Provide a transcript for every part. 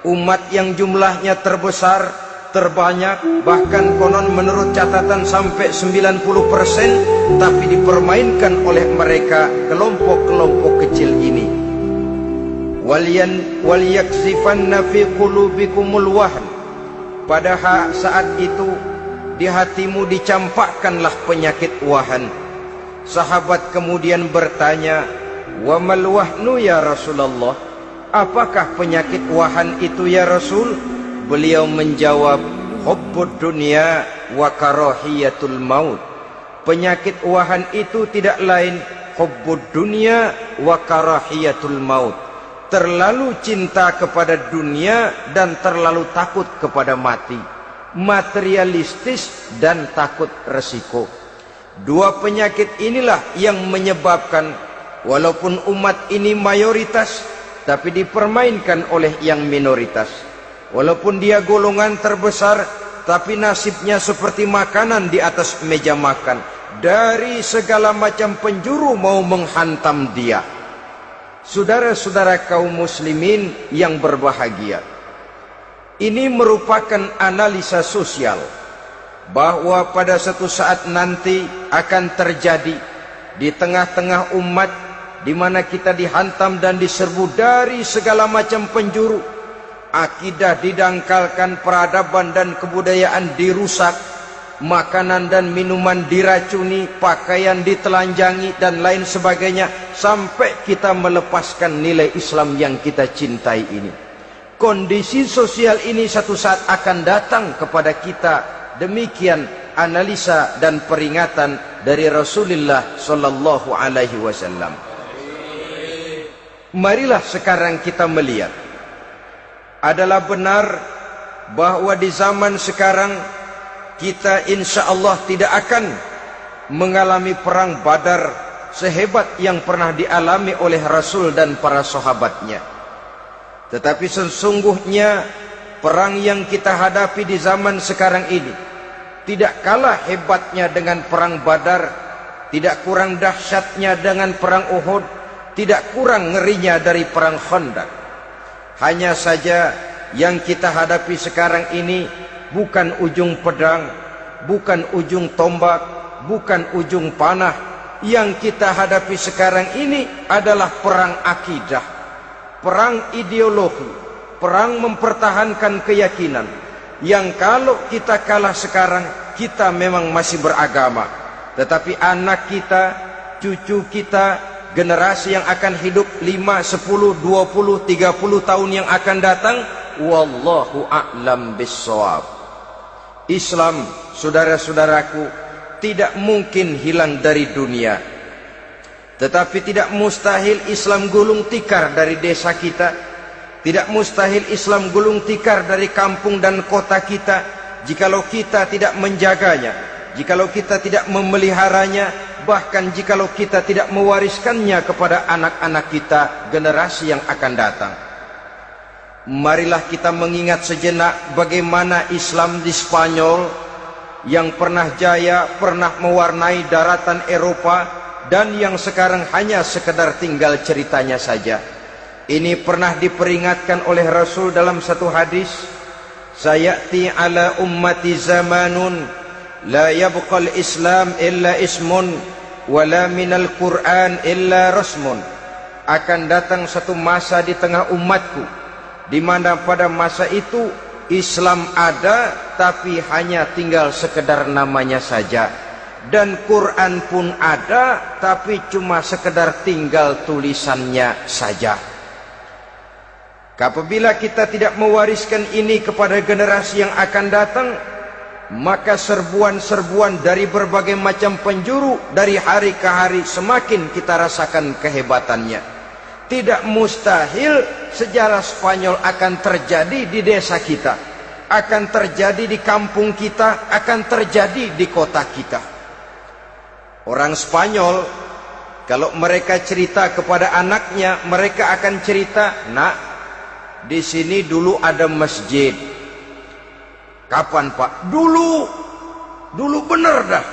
Umat yang jumlahnya terbesar, terbanyak, bahkan konon menurut catatan sampai 90%, tapi dipermainkan oleh mereka kelompok-kelompok kecil ini. Walyaksifanna fi qulubikumul wahn. Pada saat itu di hatimu dicampakkanlah penyakit wahan. Sahabat kemudian bertanya, "Wa mal wahnu ya Rasulullah?" Apakah penyakit wahan itu ya Rasul? Beliau menjawab, hubbud dunya wa karahiyatul maut. Penyakit wahan itu tidak lain hubbud dunya wa karahiyatul maut. Terlalu cinta kepada dunia dan terlalu takut kepada mati. Materialistis dan takut resiko. Dua penyakit inilah yang menyebabkan walaupun umat ini mayoritas, tapi dipermainkan oleh yang minoritas. Walaupun dia golongan terbesar, tapi nasibnya seperti makanan di atas meja makan. Dari segala macam penjuru mau menghantam dia. Saudara-saudara kaum muslimin yang berbahagia, ini merupakan analisa sosial bahwa pada satu saat nanti akan terjadi di tengah-tengah umat di mana kita dihantam dan diserbu dari segala macam penjuru. Akidah didangkalkan, peradaban dan kebudayaan dirusak, makanan dan minuman diracuni, pakaian ditelanjangi dan lain sebagainya, sampai kita melepaskan nilai Islam yang kita cintai ini. Kondisi sosial ini satu saat akan datang kepada kita. Demikian analisa dan peringatan dari Rasulullah sallallahu alaihi wasallam. Marilah sekarang kita melihat, adalah benar bahwa di zaman sekarang kita insya Allah tidak akan mengalami perang Badar sehebat yang pernah dialami oleh Rasul dan para sahabatnya. Tetapi sesungguhnya perang yang kita hadapi di zaman sekarang ini tidak kalah hebatnya dengan perang Badar, tidak kurang dahsyatnya dengan perang Uhud, tidak kurang ngerinya dari perang Khandaq. Hanya saja yang kita hadapi sekarang ini bukan ujung pedang, bukan ujung tombak, bukan ujung panah. Yang kita hadapi sekarang ini adalah perang akidah, perang ideologi, perang mempertahankan keyakinan. Yang kalau kita kalah sekarang, kita memang masih beragama. Tetapi anak kita, cucu kita, generasi yang akan hidup 5, 10, 20, 30 tahun yang akan datang, wallahu a'lam bissawab. Islam, saudara-saudaraku, tidak mungkin hilang dari dunia. Tetapi tidak mustahil Islam gulung tikar dari desa kita. Tidak mustahil Islam gulung tikar dari kampung dan kota kita, jikalau kita tidak menjaganya, jikalau kita tidak memeliharanya, bahkan jikalau kita tidak mewariskannya kepada anak-anak kita, generasi yang akan datang. Marilah kita mengingat sejenak bagaimana Islam di Spanyol yang pernah jaya, pernah mewarnai daratan Eropa, dan yang sekarang hanya sekedar tinggal ceritanya saja. Ini pernah diperingatkan oleh Rasul dalam satu hadis, sayati ala ummati zamanun la yabqal Islam illa ismun wala minal Quran illa rasmun. Akan datang satu masa di tengah umatku di mana pada masa itu Islam ada tapi hanya tinggal sekedar namanya saja, dan Quran pun ada tapi cuma sekedar tinggal tulisannya saja. Apabila kita tidak mewariskan ini kepada generasi yang akan datang, maka serbuan-serbuan dari berbagai macam penjuru dari hari ke hari semakin kita rasakan kehebatannya. Tidak mustahil sejarah Spanyol akan terjadi di desa kita, akan terjadi di kampung kita, akan terjadi di kota kita. Orang Spanyol kalau mereka cerita kepada anaknya, mereka akan cerita, "Nak, di sini dulu ada masjid." Kapan, Pak? Dulu bener dah.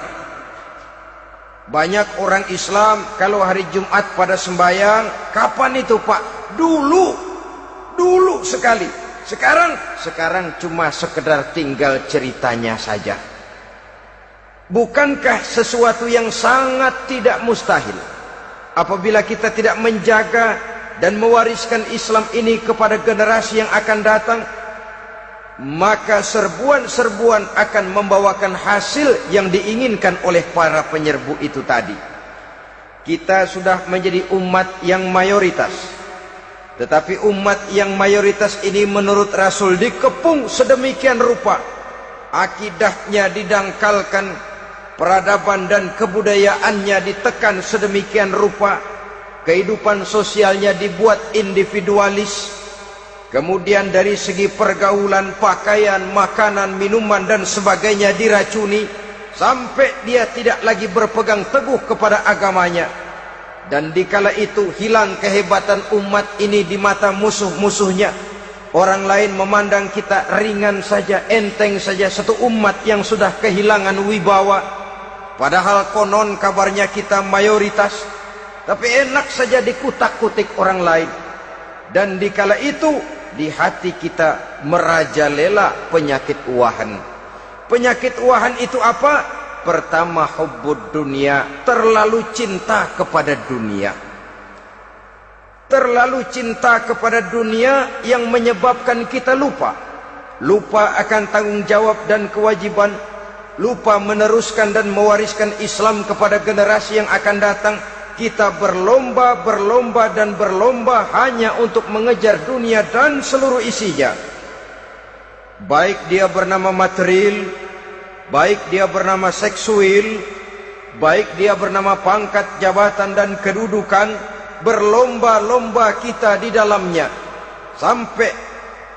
Banyak orang Islam kalau hari Jumat pada sembahyang, kapan itu, Pak? Dulu sekali. Sekarang cuma sekedar tinggal ceritanya saja. Bukankah sesuatu yang sangat tidak mustahil apabila kita tidak menjaga dan mewariskan Islam ini kepada generasi yang akan datang, maka serbuan-serbuan akan membawakan hasil yang diinginkan oleh para penyerbu itu tadi. Kita sudah menjadi umat yang mayoritas, tetapi umat yang mayoritas ini menurut Rasul dikepung sedemikian rupa, akidahnya didangkalkan, peradaban dan kebudayaannya ditekan sedemikian rupa, kehidupan sosialnya dibuat individualis, kemudian dari segi pergaulan, pakaian, makanan, minuman dan sebagainya diracuni, sampai dia tidak lagi berpegang teguh kepada agamanya. Dan dikala itu hilang kehebatan umat ini di mata musuh-musuhnya. Orang lain memandang kita ringan saja, enteng saja, satu umat yang sudah kehilangan wibawa. Padahal konon kabarnya kita mayoritas, tapi enak saja dikutak-kutik orang lain. Dan dikala itu di hati kita merajalela penyakit uahan. Penyakit uahan itu apa? Pertama, hubbud dunia, terlalu cinta kepada dunia. Terlalu cinta kepada dunia yang menyebabkan kita lupa akan tanggung jawab dan kewajiban, lupa meneruskan dan mewariskan Islam kepada generasi yang akan datang. Kita berlomba hanya untuk mengejar dunia dan seluruh isinya. Baik dia bernama material, baik dia bernama seksual, baik dia bernama pangkat, jabatan dan kedudukan, berlomba-lomba kita di dalamnya. Sampai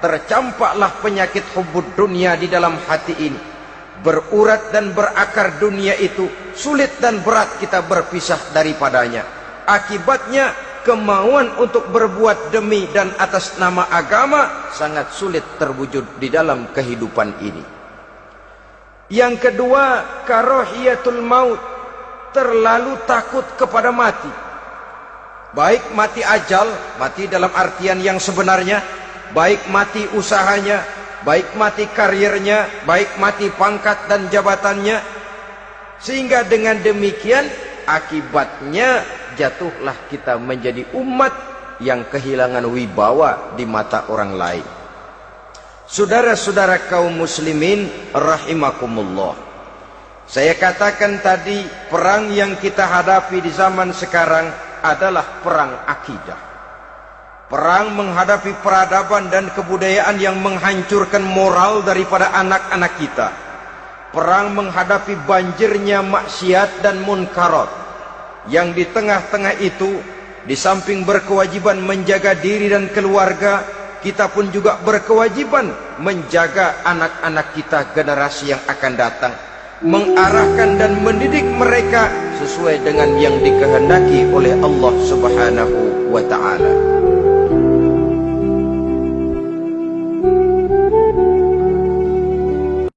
tercampaklah penyakit hubbud dunia di dalam hati ini. Berurat dan berakar dunia itu, sulit dan berat kita berpisah daripadanya. Akibatnya kemauan untuk berbuat demi dan atas nama agama sangat sulit terwujud di dalam kehidupan ini. Yang kedua, karahiyatul maut, terlalu takut kepada mati. Baik mati ajal, mati dalam artian yang sebenarnya, baik mati usahanya, baik mati karirnya, baik mati pangkat dan jabatannya. Sehingga dengan demikian akibatnya jatuhlah kita menjadi umat yang kehilangan wibawa di mata orang lain. Saudara-saudara kaum muslimin rahimakumullah, saya katakan tadi, perang yang kita hadapi di zaman sekarang adalah perang akidah. Perang menghadapi peradaban dan kebudayaan yang menghancurkan moral daripada anak-anak kita. Perang menghadapi banjirnya maksiat dan munkarat, yang di tengah-tengah itu, di samping berkewajiban menjaga diri dan keluarga, kita pun juga berkewajiban menjaga anak-anak kita, generasi yang akan datang, mengarahkan dan mendidik mereka sesuai dengan yang dikehendaki oleh Allah Subhanahu wa ta'ala.